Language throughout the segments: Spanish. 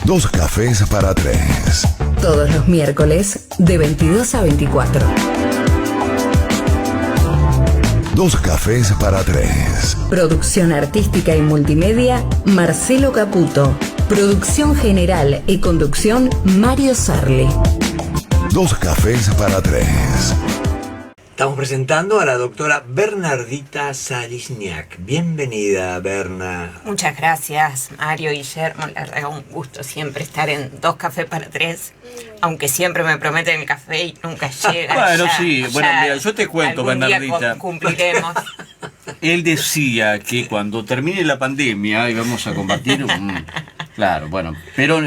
Dos cafés para tres. Todos los miércoles de 22 a 24. Dos cafés para tres. Producción artística y multimedia, Marcelo Caputo. Producción general y conducción, Mario Sarli. Dos cafés para tres. Estamos presentando a la doctora Bernardita Salisniak. Bienvenida, Berna. Muchas gracias, Mario y Guillermo. La verdad es un gusto siempre estar en Dos Cafés para Tres, aunque siempre me prometen el café y nunca llega. Bueno, sí. Bueno, mira, yo te cuento, Bernardita. Cumpliremos. Él decía que cuando termine la pandemia íbamos a compartir claro, bueno, pero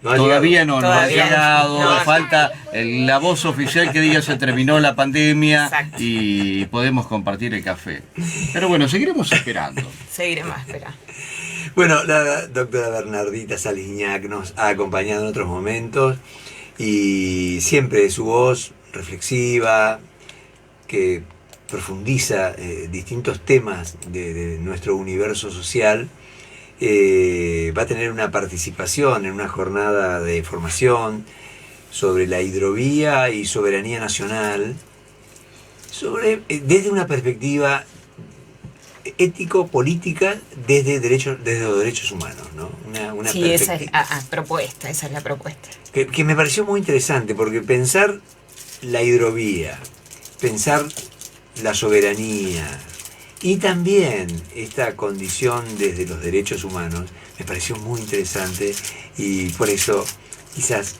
todavía no ha llegado, no, falta la voz oficial que diga se terminó la pandemia. Exacto. Y podemos compartir el café. Pero bueno, seguiremos esperando. Seguiremos esperando. Bueno, la doctora Bernardita Salisniak nos ha acompañado en otros momentos y siempre su voz reflexiva, que profundiza distintos temas de nuestro universo social. Va a tener una participación en una jornada de formación sobre la hidrovía y soberanía nacional, desde una perspectiva ético-política, desde los derechos humanos, ¿no? Sí, esa es la propuesta. Que me pareció muy interesante, porque pensar la hidrovía, pensar la soberanía, y también esta condición desde los derechos humanos me pareció muy interesante, y por eso quizás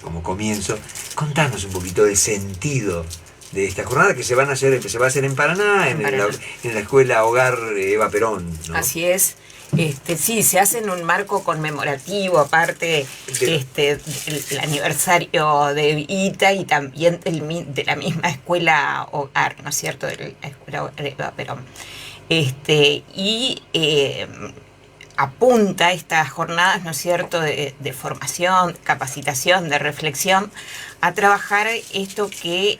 como comienzo contarnos un poquito del sentido de esta jornada que se va a hacer en Paraná, en la escuela Hogar Eva Perón, ¿no? Así es. Sí, se hace en un marco conmemorativo, aparte el aniversario de Vita y también de la misma escuela Hogar, ¿no es cierto?, de la escuela Hogar Eva Perón. Apunta estas jornadas, ¿no es cierto?, de formación, capacitación, de reflexión, a trabajar esto que,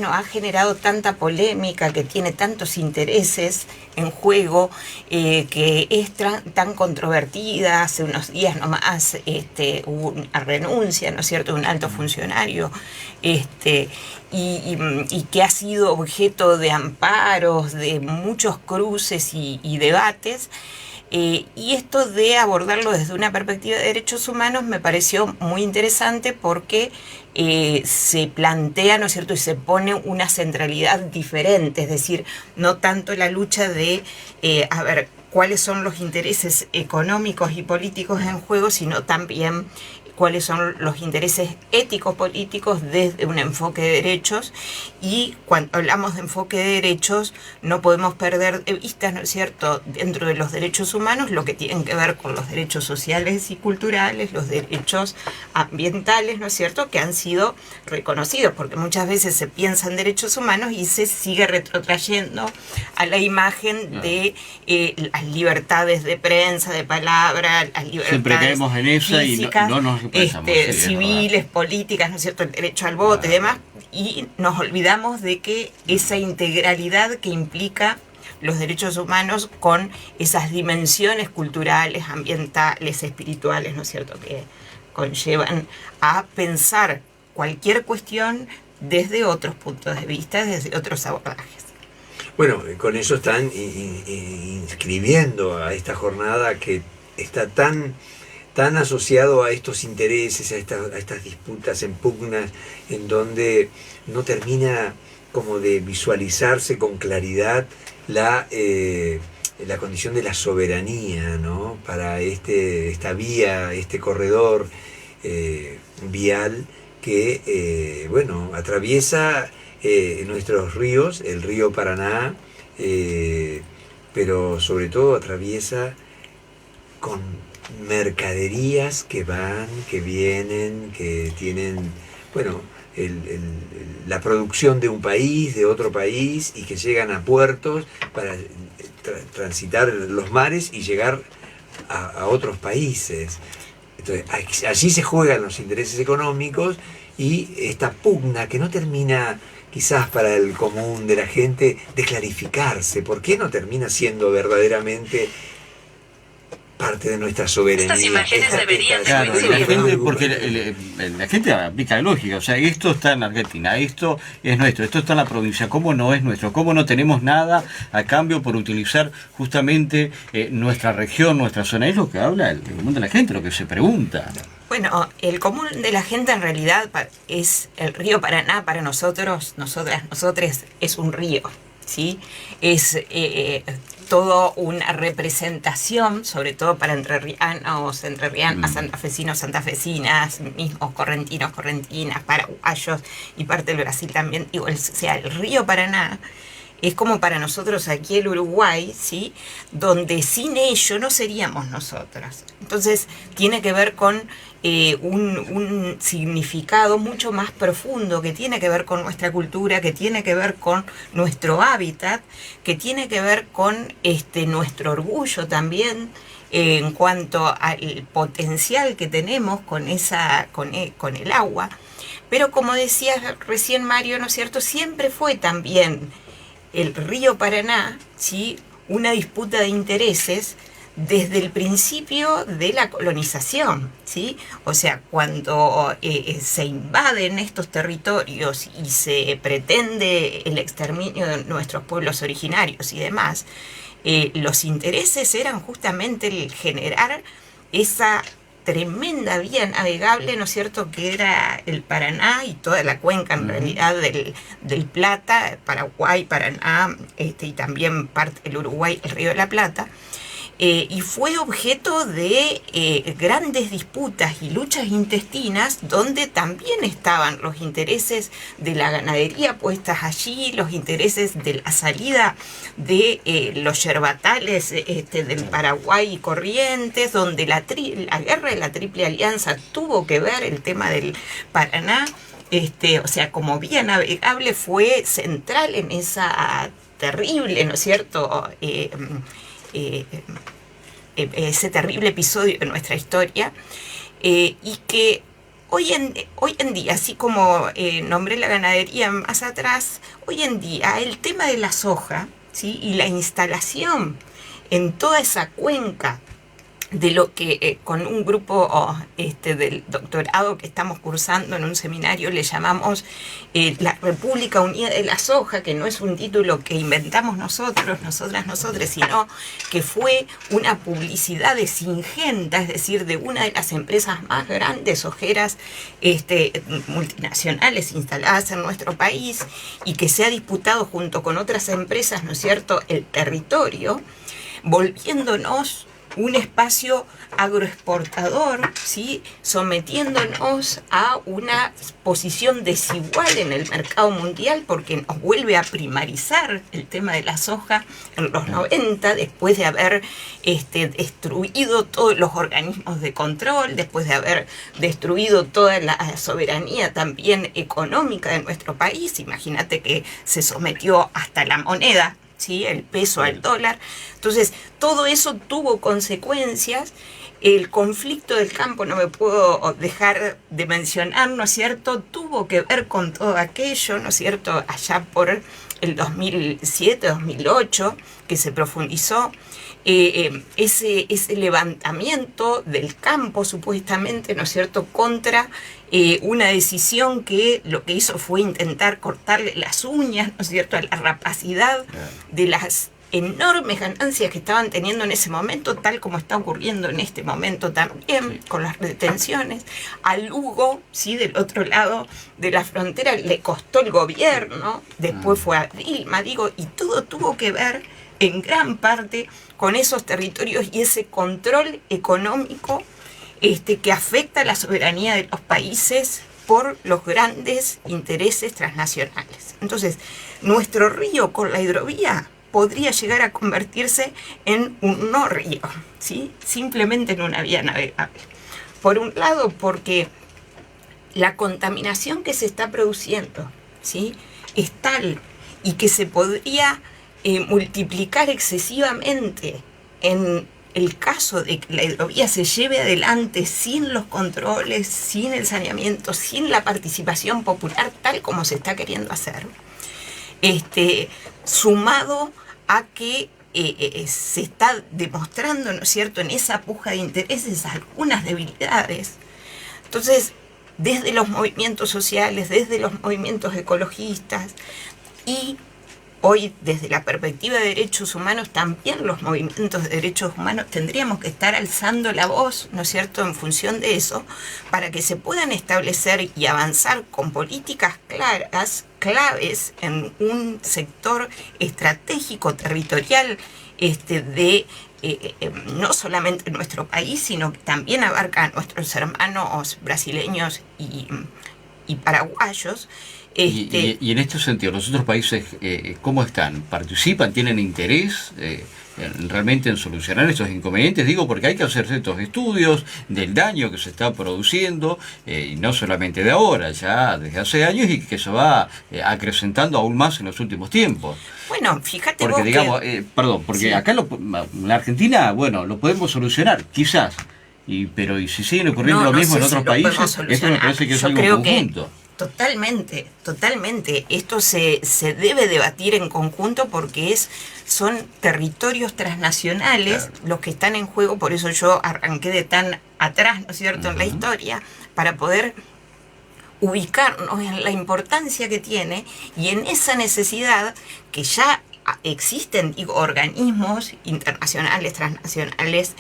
ha generado tanta polémica, que tiene tantos intereses en juego, que es tan controvertida. Hace unos días nomás hubo una renuncia, ¿no es cierto?, de un alto funcionario, y que ha sido objeto de amparos, de muchos cruces y debates. Y esto de abordarlo desde una perspectiva de derechos humanos me pareció muy interesante, porque se plantea, ¿no es cierto?, y se pone una centralidad diferente, es decir, no tanto la lucha de cuáles son los intereses económicos y políticos en juego, sino también cuáles son los intereses ético-políticos desde un enfoque de derechos. Y cuando hablamos de enfoque de derechos no podemos perder de vista, ¿no es cierto?, dentro de los derechos humanos, lo que tienen que ver con los derechos sociales y culturales, los derechos ambientales, ¿no es cierto?, que han sido reconocidos, porque muchas veces se piensa en derechos humanos y se sigue retrotrayendo a la imagen de las libertades de prensa, de palabra, las libertades siempre caemos en esa físicas, y no nos civiles, políticas, ¿no es cierto?, el derecho al voto y demás, y nos olvidamos de que esa integralidad que implica los derechos humanos con esas dimensiones culturales, ambientales, espirituales, ¿no es cierto?, que conllevan a pensar cualquier cuestión desde otros puntos de vista, desde otros abordajes. Bueno, con eso están inscribiendo a esta jornada que está tan asociado a estos intereses, a estas disputas en pugnas, en donde no termina como de visualizarse con claridad la condición de la soberanía, ¿no?, para esta vía, este corredor vial que atraviesa nuestros ríos, el río Paraná, pero sobre todo atraviesa con mercaderías que van, que vienen, que tienen, la producción de un país, de otro país, y que llegan a puertos para transitar los mares y llegar a otros países. Entonces, allí se juegan los intereses económicos y esta pugna que no termina, quizás para el común de la gente, de clarificarse. ¿Por qué no termina siendo verdaderamente parte de nuestra soberanía. Estas imágenes deberían ser Claro, la gente, porque la gente aplica lógica, o sea, esto está en Argentina, esto es nuestro, esto está en la provincia, ¿cómo no es nuestro? ¿Cómo no tenemos nada a cambio por utilizar justamente nuestra región, nuestra zona? Es lo que habla el común de la gente, lo que se pregunta. Bueno, el común de la gente en realidad es el río Paraná para nosotros, nosotres, es un río, ¿sí? Es todo una representación, sobre todo para entrerrianos, santafesinos, santafesinas, mismos correntinos, correntinas, paraguayos y parte del Brasil también. Digo, el río Paraná es como para nosotros aquí el Uruguay, ¿sí? Donde sin ello no seríamos nosotros. Entonces tiene que ver con un significado mucho más profundo, que tiene que ver con nuestra cultura, que tiene que ver con nuestro hábitat, que tiene que ver con nuestro orgullo también, en cuanto al potencial que tenemos con el agua. Pero como decía recién Mario, ¿no es cierto?, siempre fue también el río Paraná, ¿sí?, una disputa de intereses desde el principio de la colonización, ¿sí? O sea, cuando se invaden estos territorios y se pretende el exterminio de nuestros pueblos originarios y demás, los intereses eran justamente el generar esa tremenda vía navegable, ¿no es cierto?, que era el Paraná y toda la cuenca en realidad del Plata, Paraguay, Paraná, y también parte del Uruguay, el Río de la Plata. Y fue objeto de grandes disputas y luchas intestinas, donde también estaban los intereses de la ganadería puestas allí, los intereses de la salida de los yerbatales del Paraguay y Corrientes, donde la guerra de la Triple Alianza tuvo que ver el tema del Paraná, o sea, como vía navegable fue central en esa terrible, ¿no es cierto?, ese terrible episodio de nuestra historia, y que hoy en día, así como nombré la ganadería más atrás, hoy en día el tema de la soja, ¿sí?, y la instalación en toda esa cuenca de lo que con un grupo del doctorado que estamos cursando en un seminario le llamamos la República Unida de la Soja, que no es un título que inventamos nosotros, nosotras, sino que fue una publicidad de Syngenta, es decir, de una de las empresas más grandes sojeras multinacionales instaladas en nuestro país, y que se ha disputado junto con otras empresas, ¿no es cierto?, el territorio, volviéndonos un espacio agroexportador, ¿sí?, sometiéndonos a una posición desigual en el mercado mundial, porque nos vuelve a primarizar el tema de la soja en los 90, después de haber destruido todos los organismos de control, después de haber destruido toda la soberanía también económica de nuestro país. Imagínate que se sometió hasta la moneda, ¿sí?, el peso al dólar. Entonces, todo eso tuvo consecuencias. El conflicto del campo, no me puedo dejar de mencionar, ¿no es cierto?, tuvo que ver con todo aquello, ¿no es cierto?, allá por el 2007, 2008, que se profundizó ese levantamiento del campo, supuestamente, ¿no es cierto?, contra una decisión que lo que hizo fue intentar cortarle las uñas, ¿no es cierto?, a la rapacidad de las enormes ganancias que estaban teniendo en ese momento, tal como está ocurriendo en este momento también, con las retenciones. A Lugo, ¿sí?, del otro lado de la frontera, le costó el gobierno, después fue a Dilma, y todo tuvo que ver en gran parte con esos territorios y ese control económico que afecta a la soberanía de los países por los grandes intereses transnacionales. Entonces, nuestro río con la hidrovía podría llegar a convertirse en un no río, ¿sí?, simplemente en una vía navegable. Por un lado, porque la contaminación que se está produciendo, ¿sí?, es tal y que se podría multiplicar excesivamente en el caso de que la hidrovía se lleve adelante sin los controles, sin el saneamiento, sin la participación popular tal como se está queriendo hacer, sumado a que se está demostrando, ¿no es cierto?, en esa puja de intereses algunas debilidades. Entonces, desde los movimientos sociales, desde los movimientos ecologistas y hoy desde la perspectiva de derechos humanos, también los movimientos de derechos humanos tendríamos que estar alzando la voz, ¿no es cierto?, en función de eso, para que se puedan establecer y avanzar con políticas claves en un sector estratégico, territorial, no solamente nuestro país, sino que también abarca a nuestros hermanos brasileños y paraguayos. Y en este sentido, ¿los otros países cómo están? ¿Participan? ¿Tienen interés realmente en solucionar estos inconvenientes? Digo, porque hay que hacer estos estudios del daño que se está produciendo, y no solamente de ahora, ya desde hace años, y que se va acrecentando aún más en los últimos tiempos. Bueno, fíjate porque, vos digamos, que... porque sí. acá en la Argentina, bueno, lo podemos solucionar, quizás, pero ¿y si siguen ocurriendo lo mismo en otros países? Esto me parece que es algo conjunto. Totalmente. Esto se debe debatir en conjunto porque son territorios transnacionales los que están en juego, por eso yo arranqué de tan atrás, ¿no es cierto?, en la historia, para poder ubicarnos en la importancia que tiene y en esa necesidad que ya existen, organismos internacionales, transnacionales,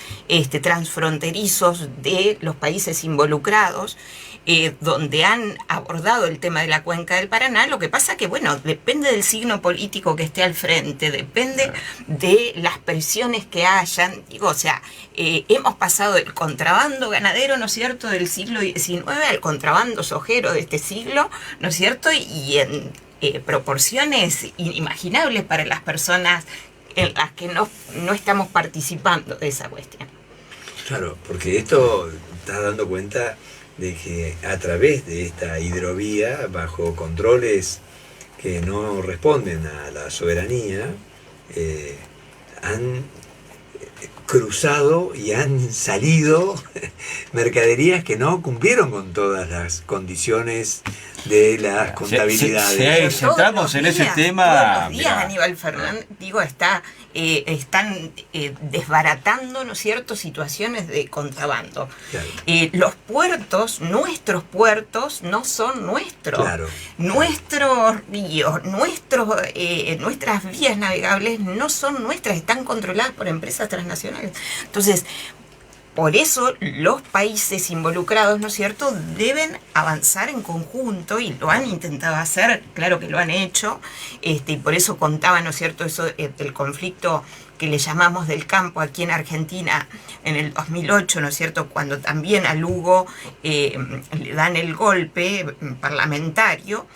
transfronterizos de los países involucrados, donde han abordado el tema de la cuenca del Paraná. Lo que pasa que, bueno, depende del signo político que esté al frente, depende de las presiones que hayan. Hemos pasado del contrabando ganadero, ¿no es cierto?, del siglo XIX al contrabando sojero de este siglo, ¿no es cierto?, y en proporciones inimaginables para las personas en las que no estamos participando de esa cuestión. Claro, porque esto está dando cuenta de que a través de esta hidrovía, bajo controles que no responden a la soberanía, han cruzado y han salido mercaderías que no cumplieron con todas las condiciones de las contabilidades. Si entramos en ese tema... Todos los días, Aníbal Fernández, están desbaratando, ¿no es cierto?, situaciones de contrabando. Claro. Los puertos, nuestros puertos, no son nuestros. Claro. Nuestros ríos, nuestras vías navegables no son nuestras, están controladas por empresas transnacionales. Entonces, por eso los países involucrados, ¿no es cierto?, deben avanzar en conjunto, y lo han intentado hacer, claro que lo han hecho, y por eso contaba, ¿no es cierto?, eso del conflicto que le llamamos del campo aquí en Argentina en el 2008, ¿no es cierto?, cuando también a Lugo le dan el golpe parlamentario,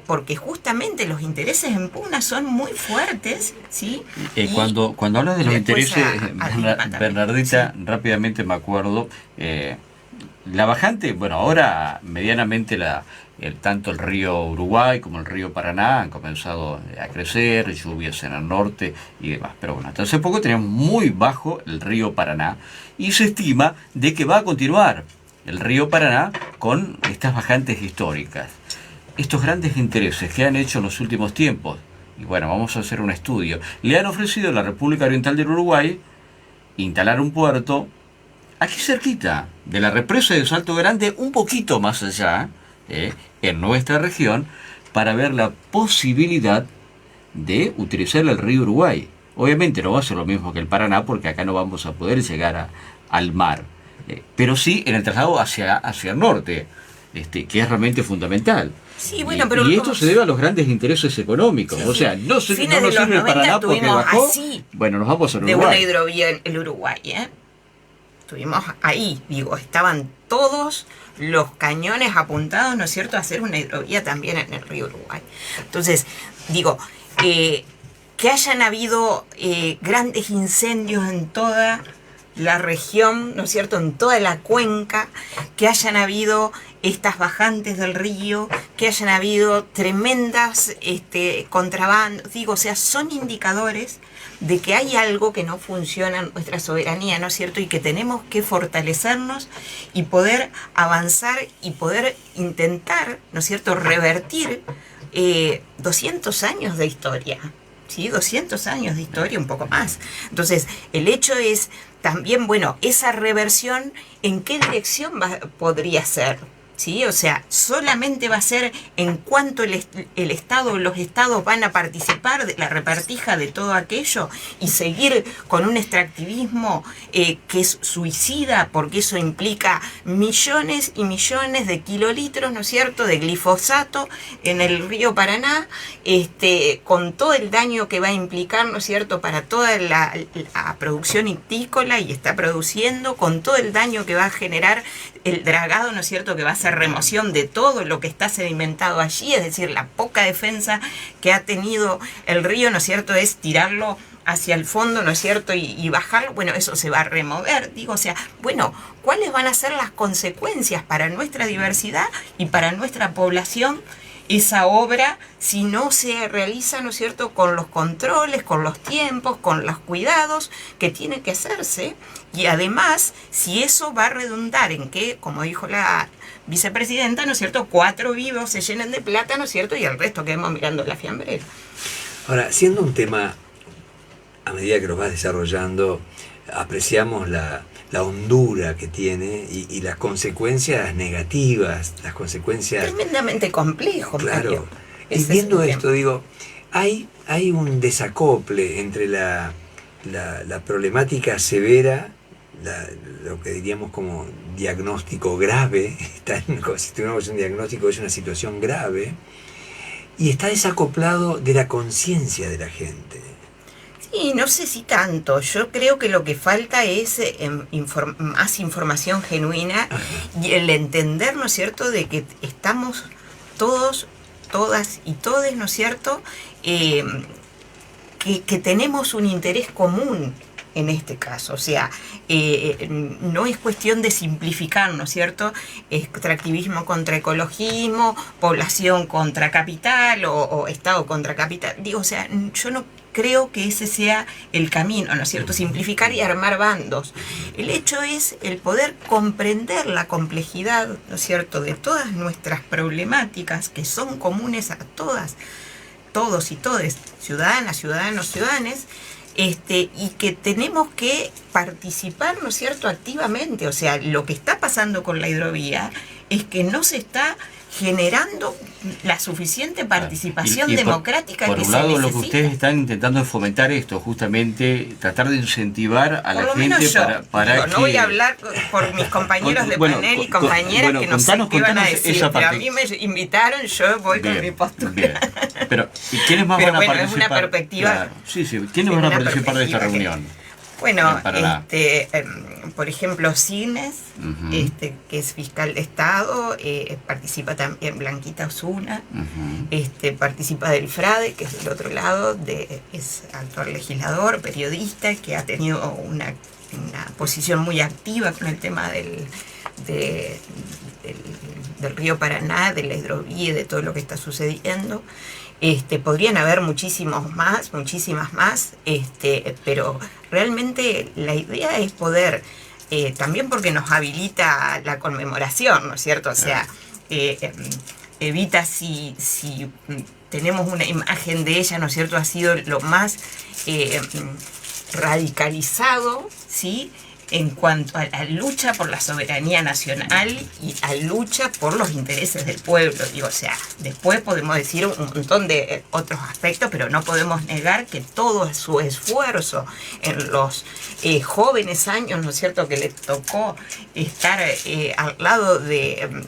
porque justamente los intereses en pugna son muy fuertes, ¿sí? Cuando hablas de los intereses, Bernardita, sí, rápidamente me acuerdo, la bajante, bueno, ahora medianamente tanto el río Uruguay como el río Paraná han comenzado a crecer, lluvias en el norte y demás, pero bueno, hasta hace poco teníamos muy bajo el río Paraná y se estima de que va a continuar el río Paraná con estas bajantes históricas. Estos grandes intereses que han hecho en los últimos tiempos, y bueno, vamos a hacer un estudio, le han ofrecido a la República Oriental del Uruguay instalar un puerto aquí cerquita de la represa de Salto Grande, un poquito más allá, en nuestra región, para ver la posibilidad de utilizar el río Uruguay. Obviamente no va a ser lo mismo que el Paraná, porque acá no vamos a poder llegar al mar, pero sí en el traslado hacia el norte, que es realmente fundamental. Sí, bueno, pero y esto se debe a los grandes intereses económicos. Sí, o sea, no nos sirve el Paraná porque bajó. Bueno, nos vamos al Uruguay. De una hidrovía en el Uruguay, Estuvimos ahí, estaban todos los cañones apuntados, ¿no es cierto?, a hacer una hidrovía también en el río Uruguay. Entonces, que hayan habido grandes incendios en toda la región, ¿no es cierto?, en toda la cuenca, que hayan habido estas bajantes del río, que hayan habido tremendas contrabandos, son indicadores de que hay algo que no funciona en nuestra soberanía, ¿no es cierto?, y que tenemos que fortalecernos y poder avanzar y poder intentar, ¿no es cierto?, revertir 200 años de historia. ¿sí? 200 años de historia, un poco más. Entonces, el hecho es también, bueno, esa reversión, ¿en qué dirección podría ser? ¿Sí? O sea, solamente va a ser en cuanto el Estado, los Estados van a participar de la repartija de todo aquello y seguir con un extractivismo que es suicida, porque eso implica millones y millones de kilolitros, ¿no es cierto?, de glifosato en el río Paraná, con todo el daño que va a implicar, ¿no es cierto?, para toda la producción ictícola, y está produciendo, con todo el daño que va a generar el dragado, ¿no es cierto?, que va a ser remoción de todo lo que está sedimentado allí, es decir, la poca defensa que ha tenido el río, ¿no es cierto?, es tirarlo hacia el fondo, ¿no es cierto?, y bajarlo, bueno, eso se va a remover, digo, o sea, bueno, ¿cuáles van a ser las consecuencias para nuestra diversidad y para nuestra población esa obra si no se realiza, ¿no es cierto?, con los controles, con los tiempos, con los cuidados que tiene que hacerse? Y además, si eso va a redundar en que, como dijo la vicepresidenta, ¿no es cierto?, 4 vivos se llenen de plata, ¿no es cierto?, y el resto quedemos mirando la fiambrera. Ahora, siendo un tema, a medida que lo vas desarrollando, apreciamos la hondura que tiene y las consecuencias negativas, las consecuencias... Tremendamente complejo, claro. Mario. Y viendo esto, digo, hay un desacople entre la problemática severa, lo que diríamos como diagnóstico grave, si tuviéramos un diagnóstico es una situación grave, y está desacoplado de la conciencia de la gente. Sí, no sé si tanto. Yo creo que lo que falta es más información genuina y el entender, ¿no es cierto?, de que estamos todos, todas y todes, ¿no es cierto?, que tenemos un interés común en este caso. O sea, no es cuestión de simplificar, ¿no es cierto?, extractivismo contra ecologismo, población contra capital o Estado contra capital. Digo, o sea, yo no creo que ese sea el camino, ¿no es cierto?, simplificar y armar bandos. El hecho es el poder comprender la complejidad, ¿no es cierto?, de todas nuestras problemáticas que son comunes a todas, todos y todes, ciudadanas, ciudadanos, ciudadanes, y que tenemos que participar, ¿no es cierto?, activamente. O sea, lo que está pasando con la hidrovía es que no se está generando la suficiente participación democrática por que un se lado, necesita. lo que ustedes están intentando es fomentar esto, justamente tratar de incentivar a la gente para digo, que... no voy a hablar por mis compañeros de panel y compañeras que no sé qué van a decir, pero a mí me invitaron, yo voy con mi postura. Bien. Pero, ¿y quiénes más pero van a bueno, participar? es una perspectiva. Claro. Sí, ¿quiénes van a participar de esta reunión? Bueno, por ejemplo, Cines, que es fiscal de Estado, participa también Blanquita Osuna, participa del Frade, que es del otro lado, es actual legislador, periodista, que ha tenido una posición muy activa con el tema del río Paraná, de la hidrovía, de todo lo que está sucediendo. Podrían haber muchísimas más, pero realmente la idea es poder, también porque nos habilita la conmemoración, ¿no es cierto? O sea, evita si tenemos una imagen de ella, ¿no es cierto?, ha sido lo más radicalizado, ¿sí?, en cuanto a la lucha por la soberanía nacional y a lucha por los intereses del pueblo. Digo, o sea, después podemos decir un montón de otros aspectos, pero no podemos negar que todo su esfuerzo en los jóvenes años, ¿no es cierto?, que le tocó estar al lado del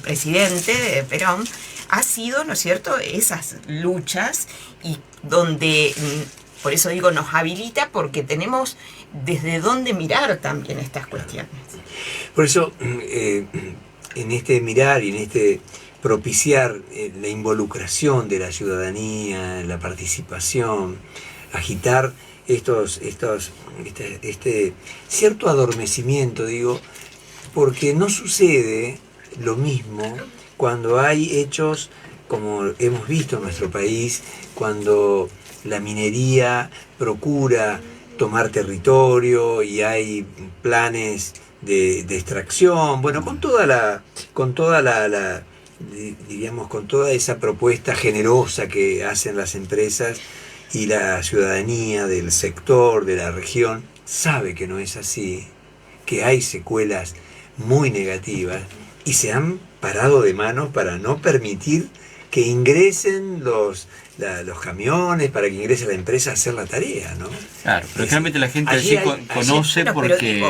presidente, de Perón, ha sido, ¿no es cierto?, esas luchas, y donde, por eso digo, nos habilita, porque tenemos desde dónde mirar también estas cuestiones. Por eso, en este mirar y en este propiciar la involucración de la ciudadanía, la participación, agitar este cierto adormecimiento, digo, porque no sucede lo mismo cuando hay hechos como hemos visto en nuestro país, cuando la minería procura tomar territorio y hay planes de extracción, bueno, con toda la diríamos, con toda esa propuesta generosa que hacen las empresas y la ciudadanía del sector, de la región, sabe que no es así, que hay secuelas muy negativas y se han parado de manos para no permitir que ingresen los camiones, para que ingrese la empresa a hacer la tarea, ¿no? Claro, pero realmente la gente allí conoce porque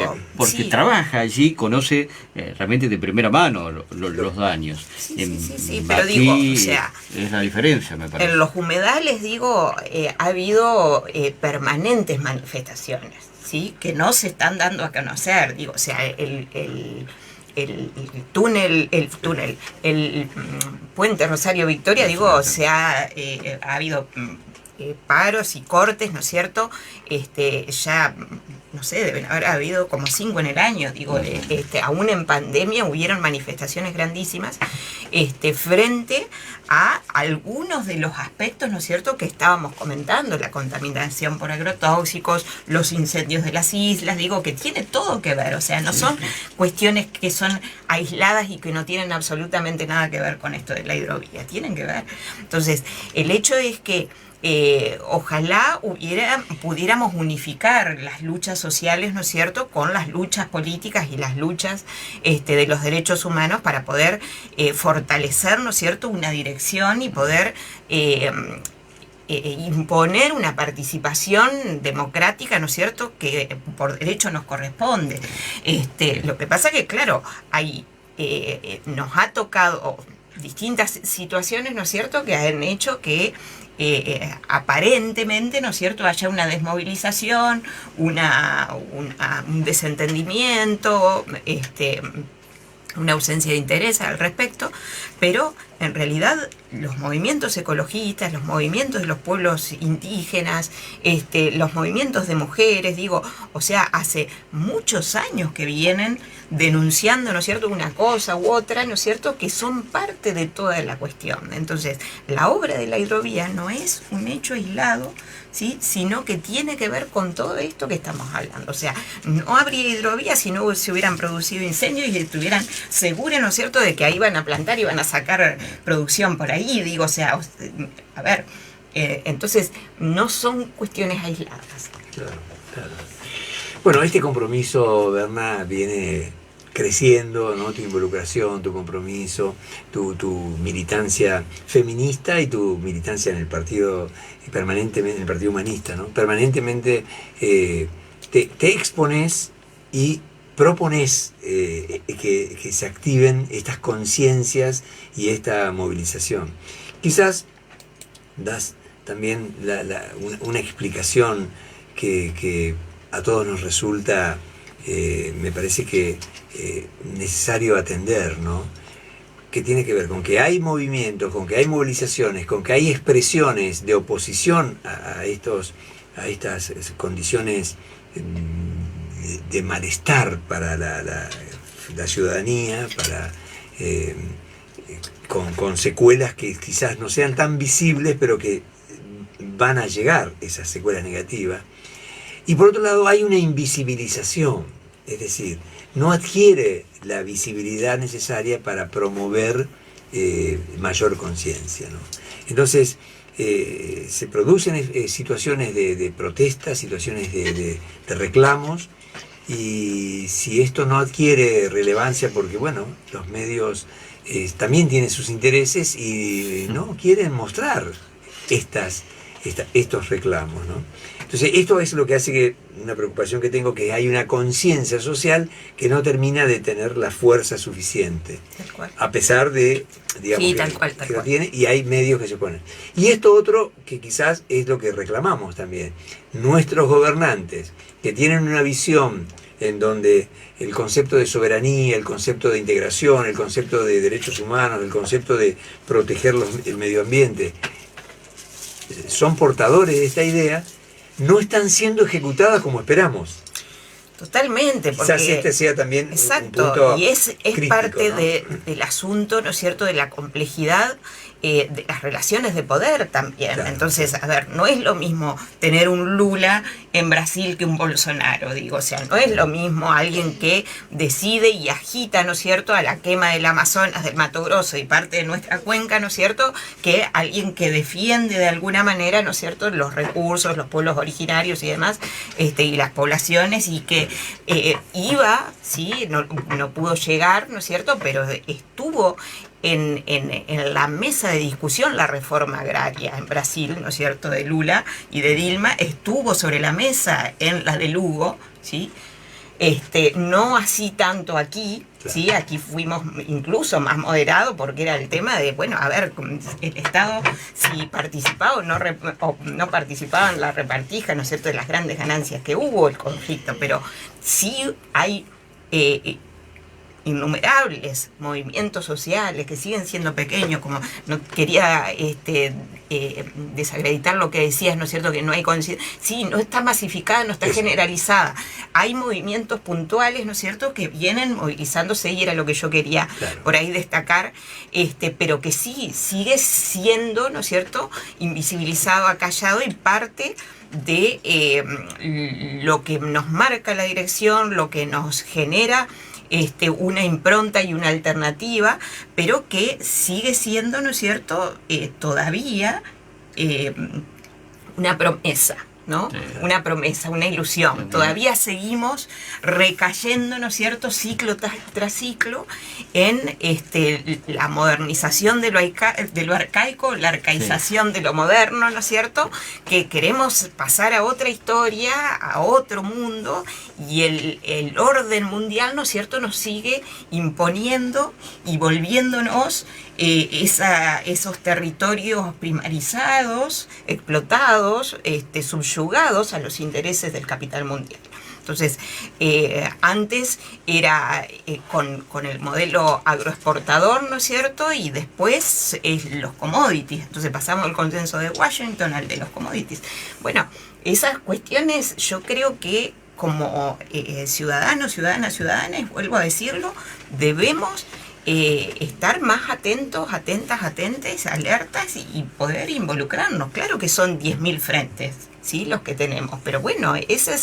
sí, trabaja allí, conoce realmente de primera mano los daños. Sí, pero digo, o sea, es la diferencia, me parece. En los humedales, digo, ha habido permanentes manifestaciones, ¿sí? Que no se están dando a conocer, digo, o sea, el puente Rosario Victoria, digo, o sea, ha habido paros y cortes, ¿no es cierto? Ya, no sé, deben haber habido como 5 en el año, digo, aún en pandemia hubieron manifestaciones grandísimas frente a algunos de los aspectos, ¿no es cierto?, que estábamos comentando, la contaminación por agrotóxicos, los incendios de las islas, digo, que tiene todo que ver, o sea, no son cuestiones que son aisladas y que no tienen absolutamente nada que ver con esto de la hidrovía, tienen que ver. Entonces, el hecho es que ojalá pudiéramos unificar las luchas sociales, ¿no es cierto?, con las luchas políticas y las luchas de los derechos humanos para poder fortalecer, ¿no es cierto?, una dirección y poder imponer una participación democrática, ¿no es cierto?, que por derecho nos corresponde. Lo que pasa que, claro, nos ha tocado distintas situaciones, ¿no es cierto?, que han hecho que aparentemente, ¿no es cierto?, haya una desmovilización, un desentendimiento, una ausencia de interés al respecto, pero en realidad los movimientos ecologistas, los movimientos de los pueblos indígenas, los movimientos de mujeres, digo, o sea, hace muchos años que vienen denunciando, ¿no es cierto?, una cosa u otra, ¿no es cierto?, que son parte de toda la cuestión. Entonces, la obra de la hidrovía no es un hecho aislado, ¿sí?, sino que tiene que ver con todo esto que estamos hablando. O sea, no habría hidrovía si no se hubieran producido incendios y estuvieran seguros, ¿no es cierto?, de que ahí van a plantar y van a sacar producción por ahí, digo, o sea, a ver, entonces no son cuestiones aisladas. Claro. Bueno, este compromiso, Berna, viene creciendo, ¿no? Tu involucración, tu compromiso, tu militancia feminista y tu militancia en el partido, permanentemente, en el Partido Humanista, ¿no? Permanentemente te expones y propones que se activen estas conciencias y esta movilización. Quizás das también una explicación que a todos nos resulta, me parece que necesario atender, ¿no? Que tiene que ver con que hay movimientos, con que hay movilizaciones, con que hay expresiones de oposición a estas condiciones de malestar para la ciudadanía, con secuelas que quizás no sean tan visibles, pero que van a llegar, esas secuelas negativas. Y por otro lado hay una invisibilización, es decir, no adquiere la visibilidad necesaria para promover mayor conciencia, ¿no? Entonces se producen situaciones de protesta, situaciones de reclamos, y si esto no adquiere relevancia, porque bueno, los medios también tienen sus intereses y no quieren mostrar estos reclamos, ¿no? Entonces esto es lo que hace que una preocupación que tengo, que hay una conciencia social que no termina de tener la fuerza suficiente, a pesar de, digamos, sí, tal cual. Que lo tiene, y hay medios que se oponen. Y esto otro que quizás es lo que reclamamos también, nuestros gobernantes, que tienen una visión en donde el concepto de soberanía, el concepto de integración, el concepto de derechos humanos, el concepto de proteger el medio ambiente, son portadores de esta idea, no están siendo ejecutadas como esperamos. Totalmente, porque quizás este sea también exacto, un punto y es crítico, parte ¿no? del asunto, ¿no es cierto?, de la complejidad de las relaciones de poder también. Claro. Entonces, a ver, no es lo mismo tener un Lula en Brasil que un Bolsonaro, digo, o sea, no es lo mismo alguien que decide y agita, ¿no es cierto?, a la quema del Amazonas, del Mato Grosso y parte de nuestra cuenca, ¿no es cierto?, que alguien que defiende de alguna manera, ¿no es cierto?, los recursos, los pueblos originarios y demás, y las poblaciones, y que iba, sí, no pudo llegar, ¿no es cierto?, pero estuvo en la mesa de discusión la reforma agraria en Brasil, ¿no es cierto?, de Lula y de Dilma, estuvo sobre la mesa en la de Lugo, ¿sí? No así tanto aquí, claro. ¿sí? Aquí fuimos incluso más moderados porque era el tema de, bueno, a ver, el Estado si participaba o no participaba en la repartija, ¿no es cierto?, de las grandes ganancias que hubo el conflicto, pero sí hay innumerables movimientos sociales que siguen siendo pequeños, como no quería desacreditar lo que decías, ¿no es cierto?, que no hay conciencia. Sí, no está masificada, no está generalizada. Hay movimientos puntuales, ¿no es cierto?, que vienen movilizándose, y era lo que yo quería por ahí destacar, pero que sí, sigue siendo, ¿no es cierto?, invisibilizado, acallado, y parte de lo que nos marca la dirección, lo que nos genera una impronta y una alternativa, pero que sigue siendo, ¿no es cierto?, todavía una promesa, ¿no? Sí. Una promesa, una ilusión. Sí. Todavía seguimos recayendo, ¿no es cierto?, ciclo tras ciclo, en la modernización de lo arcaico, la arcaización sí. de lo moderno, ¿no es cierto?, que queremos pasar a otra historia, a otro mundo, y el orden mundial, ¿no es cierto?, nos sigue imponiendo y volviéndonos esos territorios primarizados, explotados, subyugados a los intereses del capital mundial. Entonces, antes era con el modelo agroexportador, ¿no es cierto?, y después los commodities. Entonces pasamos del consenso de Washington al de los commodities. Bueno, esas cuestiones yo creo que como ciudadanos, ciudadanas, vuelvo a decirlo, debemos estar más atentos, atentes, alertas y poder involucrarnos. Claro que son 10.000 frentes, ¿sí?, los que tenemos, pero bueno, esa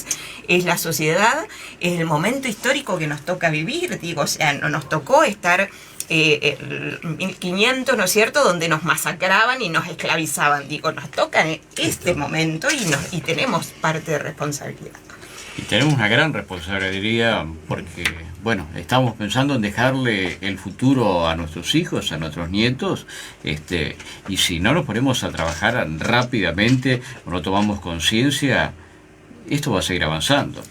es la sociedad, es el momento histórico que nos toca vivir, digo, o sea, no nos tocó estar 1500, ¿no es cierto?, donde nos masacraban y nos esclavizaban, digo, nos toca en este momento y tenemos parte de responsabilidad. Y tenemos una gran responsabilidad, diría, porque, bueno, estamos pensando en dejarle el futuro a nuestros hijos, a nuestros nietos, y si no nos ponemos a trabajar rápidamente o no tomamos conciencia, esto va a seguir avanzando.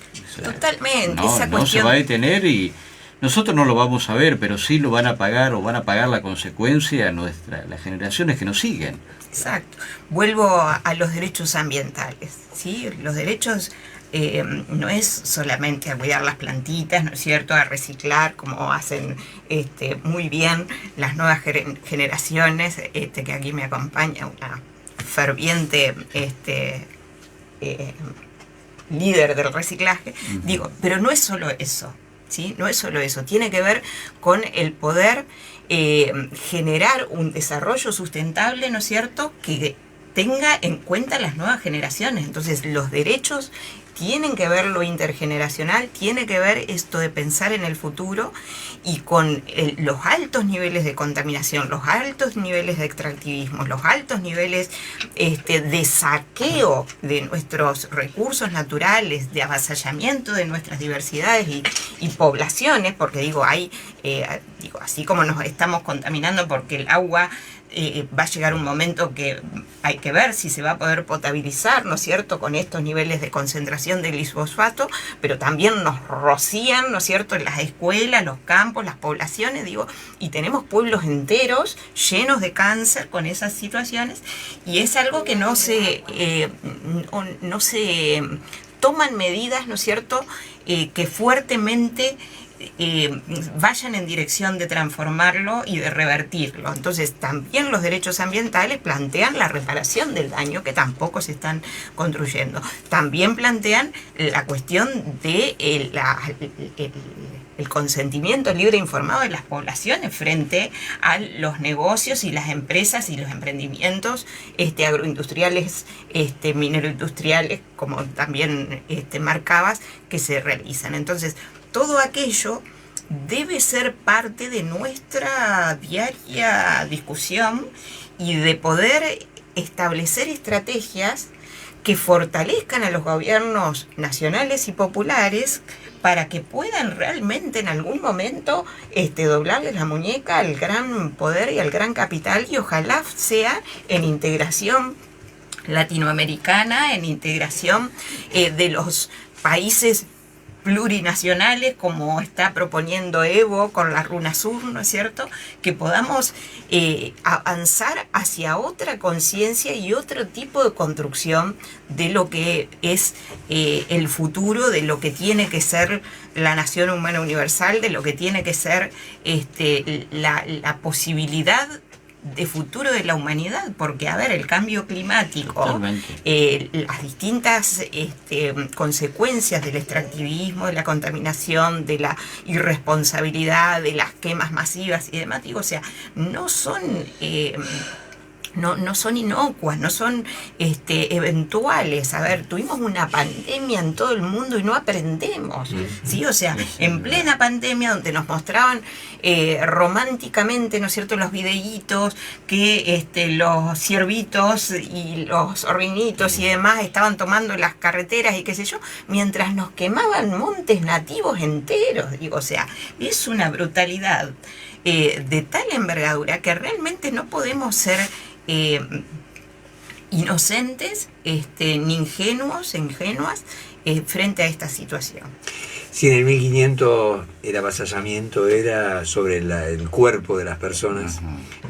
Totalmente, no, esa no cuestión... se va a detener, y nosotros no lo vamos a ver, pero sí lo van a pagar, o van a pagar la consecuencia las generaciones que nos siguen. Exacto. Vuelvo a los derechos ambientales, ¿sí? Los derechos... no es solamente a cuidar las plantitas, ¿no es cierto?, a reciclar, como hacen muy bien las nuevas generaciones, que aquí me acompaña una ferviente líder del reciclaje. Uh-huh. Digo, pero no es solo eso, ¿sí? No es solo eso, tiene que ver con el poder generar un desarrollo sustentable, ¿no es cierto?, que tenga en cuenta las nuevas generaciones. Entonces, los derechos tienen que ver lo intergeneracional, tiene que ver esto de pensar en el futuro, y con los altos niveles de contaminación, los altos niveles de extractivismo, los altos niveles de saqueo de nuestros recursos naturales, de avasallamiento de nuestras diversidades y poblaciones, porque digo, así como nos estamos contaminando porque el agua va a llegar un momento que hay que ver si se va a poder potabilizar, ¿no es cierto?, con estos niveles de concentración de glisfosfato, pero también nos rocían, ¿no es cierto?, en las escuelas, los campos, las poblaciones, digo, y tenemos pueblos enteros llenos de cáncer con esas situaciones, y es algo que no se toman medidas, ¿no es cierto?, que fuertemente vayan en dirección de transformarlo y de revertirlo. Entonces, también los derechos ambientales plantean la reparación del daño que tampoco se están construyendo. También plantean la cuestión de el consentimiento libre e informado de las poblaciones frente a los negocios y las empresas y los emprendimientos agroindustriales, mineroindustriales, como también marcabas, que se realizan. Entonces, todo aquello debe ser parte de nuestra diaria discusión y de poder establecer estrategias que fortalezcan a los gobiernos nacionales y populares para que puedan realmente en algún momento doblarles la muñeca al gran poder y al gran capital, y ojalá sea en integración latinoamericana, en integración de los países plurinacionales, como está proponiendo Evo con la RUNASUR, ¿no es cierto? Que podamos avanzar hacia otra conciencia y otro tipo de construcción de lo que es el futuro, de lo que tiene que ser la nación humana universal, de lo que tiene que ser la posibilidad de futuro de la humanidad, porque a ver, el cambio climático, las distintas consecuencias del extractivismo, de la contaminación, de la irresponsabilidad, de las quemas masivas y demás, digo, o sea, no son no son inocuas, no son eventuales. A ver, tuvimos una pandemia en todo el mundo y no aprendemos, ¿sí? O sea, en plena pandemia, donde nos mostraban románticamente, ¿no es cierto?, los videitos que los ciervitos y los orinitos y demás estaban tomando las carreteras y qué sé yo, mientras nos quemaban montes nativos enteros. Digo, o sea, es una brutalidad de tal envergadura que realmente no podemos ser inocentes, ni ingenuas frente a esta situación. Si en el 1500 el avasallamiento era sobre el cuerpo de las personas,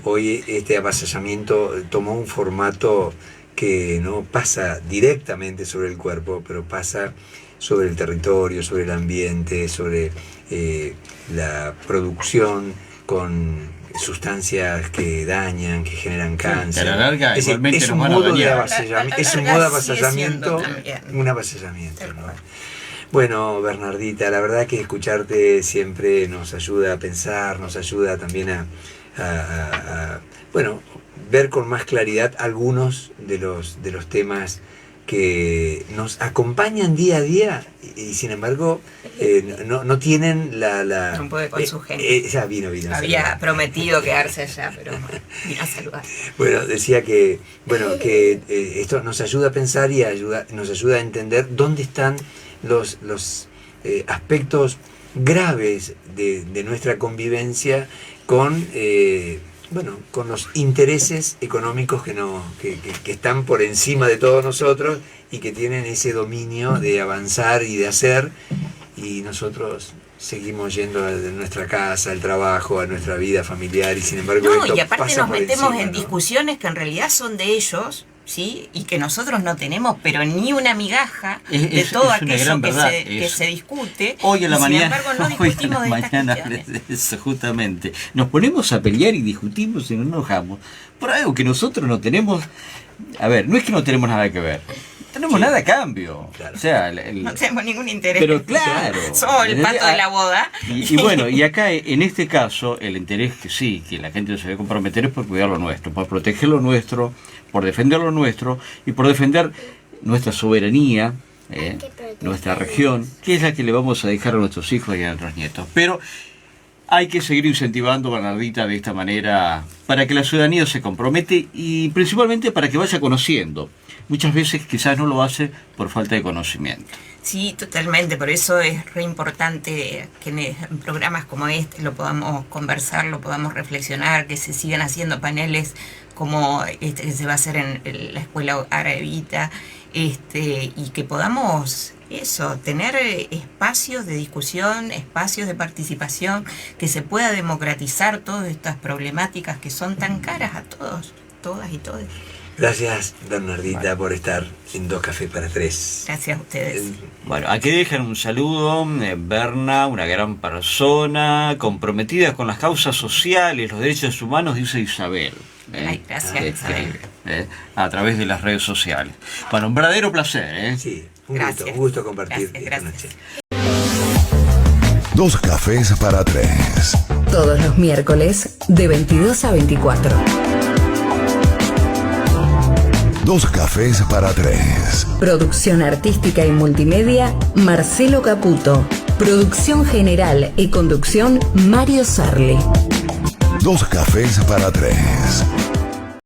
hoy este avasallamiento tomó un formato que no pasa directamente sobre el cuerpo, pero pasa sobre el territorio, sobre el ambiente, sobre la producción con sustancias que dañan, que generan cáncer. A la larga, es un modo de avasallamiento, es un modo de avasallamiento, un avasallamiento, ¿no? Bueno, Bernardita, la verdad que escucharte siempre nos ayuda a pensar, nos ayuda también a ver con más claridad algunos de los temas que nos acompañan día a día y sin embargo no tienen la no puede con su gente. Ya vino había prometido quedarse allá, pero vino a saludar. Bueno, decía que esto nos ayuda a pensar y nos ayuda a entender dónde están los aspectos graves de nuestra convivencia con los intereses económicos que están por encima de todos nosotros y que tienen ese dominio de avanzar y de hacer, y nosotros seguimos yendo a nuestra casa, al trabajo, a nuestra vida familiar, y sin embargo no, y aparte nos metemos en discusiones que en realidad son de ellos, ¿sí? Y que nosotros no tenemos, pero ni una migaja de todo aquello que se discute. Hoy en la mañana, sin embargo, no discutimos de estas cuestiones. Eso, justamente. Nos ponemos a pelear y discutimos y nos enojamos por algo que nosotros no tenemos. A ver, no es que no tenemos nada que ver. No tenemos nada a cambio. Claro. O sea, no tenemos ningún interés. Pero claro. Somos el pato de la boda. Y bueno, y acá en este caso, el interés que sí, que la gente se debe comprometer es por cuidar lo nuestro, por proteger lo nuestro, por defender lo nuestro y por defender nuestra soberanía, nuestra región, que es la que le vamos a dejar a nuestros hijos y a nuestros nietos. Pero hay que seguir incentivando, Bernardita, de esta manera, para que la ciudadanía se compromete y principalmente para que vaya conociendo. Muchas veces quizás no lo hace por falta de conocimiento. Sí, totalmente, por eso es re importante que en programas como este lo podamos conversar, lo podamos reflexionar, que se sigan haciendo paneles como este que se va a hacer en la Escuela Aravita, y que podamos tener espacios de discusión, espacios de participación, que se pueda democratizar todas estas problemáticas que son tan caras a todos, todas y todos. Gracias, Bernardita, por estar en 2 Cafés para 3. Gracias a ustedes. Bueno, aquí dejan un saludo, Berna, una gran persona, comprometida con las causas sociales, los derechos humanos, dice Isabel. Ay, gracias, Isabel. A través de las redes sociales. Bueno, un verdadero placer. Sí, un gusto compartir esta noche. Dos cafés para tres. Todos los miércoles de 22 a 24. Dos cafés para tres. Producción artística y multimedia, Marcelo Caputo. Producción general y conducción, Mario Sarli. Dos cafés para tres.